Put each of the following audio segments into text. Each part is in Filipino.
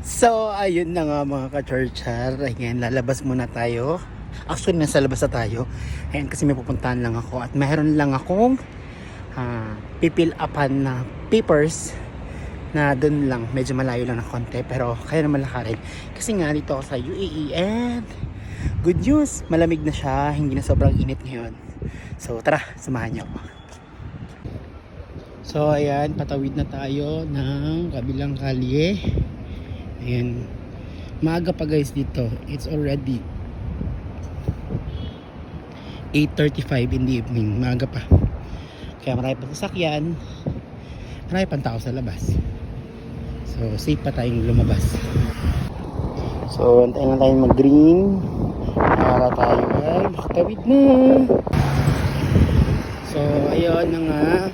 So, ayun na nga mga ka-churchar. Ayan, lalabas muna tayo. Actually, nasa labas na tayo. Ayan, kasi may pupuntahan lang ako. At mayroon lang akong pipil upan na papers na doon lang. Medyo malayo lang na konti. Pero kaya naman lakarin. Kasi nga dito ako sa UAE. And good news, malamig na siya. Hindi na sobrang init ngayon. So, tara, samahan niyo ako. So, ayan, patawid na tayo ng kabilang kalye. Ayan, maaga pa guys dito. It's already 8:35 in the evening. Maaga pa. Kaya marami pang sasakyan. Marami pang tao sa labas. So safe pa tayong lumabas. So antayin lang tayong mag-green para tayo ay makatawid na. So ayun na nga,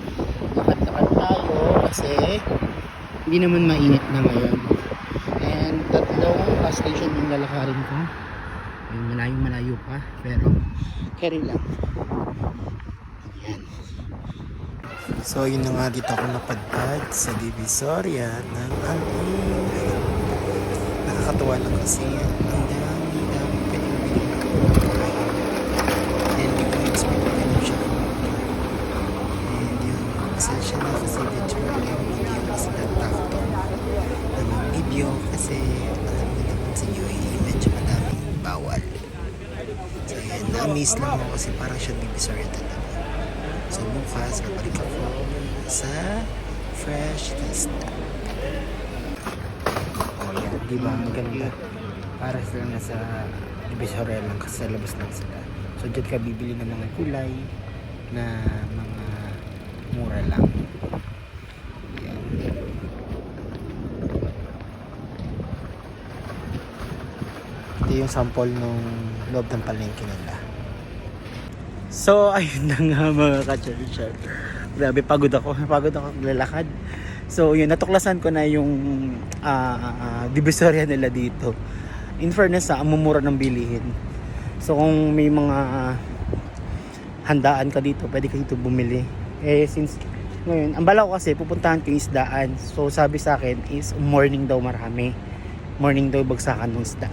lakad-lakad tayo kasi hindi naman mainit na ngayon. And tatlong bus station yung lalakarin ko. Malayo pa, pero carry lang. Ayan. So yun na nga, dito ako napadpad sa Divisoria ng Alin. Nakakatuwa lang kasi ang dami pwedeng bilhin na kapag and hindi ko expect na ganun siya. And yun, pasensya na kasi medyo yung video kasi natakto ng video kasi alam mo naman sa UAE medyo madaming bawal. So yan, na-miss lang ako kasi parang siya Divisoria talaga. So bukas, babalik ako sa Fresh Testa. Oh yan, diba? Ang ganda. Para sila nasa Divisoria lang kasi sa labas lang sila. So dyan ka bibili ng mga kulay na mga mura lang. Yan. Ito yung sample nung loob ng palengke nila. So ayun na nga mga ka-churcher. Grabe, pagod ako maglalakad. So yun, natuklasan ko na yung Divisoria nila dito. In fairness, ang mumura ng bilihin. So kung may mga handaan ka dito, pwede ka dito bumili. Eh since ngayon, ang bala ko kasi pupuntahan ko yung isdaan. So sabi sa akin is morning daw marami. Morning daw bagsakan ng isda.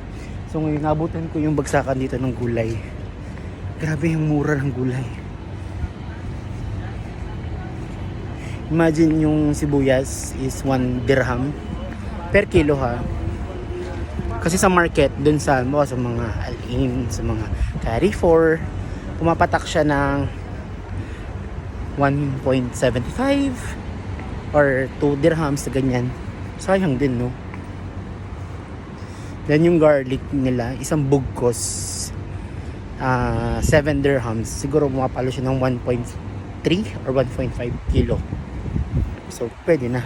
So ngayon, nabutan ko yung bagsakan dito ng gulay. Grabe yung mura ng gulay. Imagine yung sibuyas is 1 dirham per kilo ha. Kasi sa market, dun sa mga Al-Ain, sa mga Carrefour, pumapatak siya ng 1.75 or 2 dirhams na ganyan. Sayang din, no? Then yung garlic nila, isang bugkos 7 dirhams. Siguro pumapalo siya ng 1.3 or 1.5 kilo. So pwede na.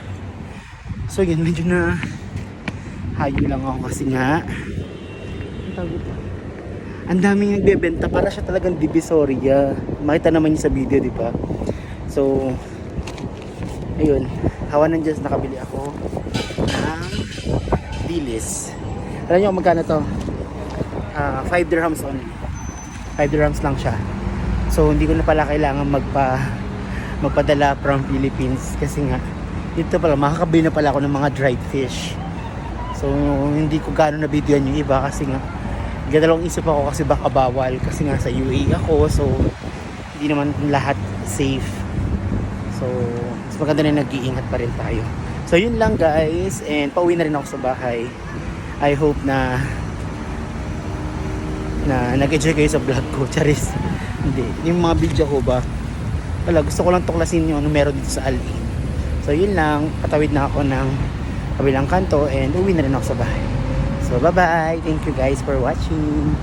So yun, medyo na hayo lang ako kasi nga ang daming nagbebenta. Para siya talagang Divisoria. Makita naman niyo sa video, di ba? So ayun, hawa ng Diyos, nakabili ako ng dilis. Alam niyo magkano to? 5 dirhams only. 5 dirhams lang siya. So hindi ko na pala kailangan magpadala from Philippines kasi nga dito pala makakabili na pala ako ng mga dried fish. So hindi ko gaano na videoan yung iba kasi nga gadalawang isip ako kasi baka bawal kasi nga sa UAE ako, so hindi naman lahat safe. So mas maganda na nag-iingat pa rin tayo. So yun lang guys, and pauwi na rin ako sa bahay. I hope na nag-enjoy kayo sa vlog ko. Charis. Hindi. Yung mga video ko ba, wala, gusto ko lang tuklasin yung ano meron dito sa Al-Ain. So yun lang, patawid na ako ng kabilang kanto and uwi na rin ako sa bahay. So bye bye. Thank you guys for watching.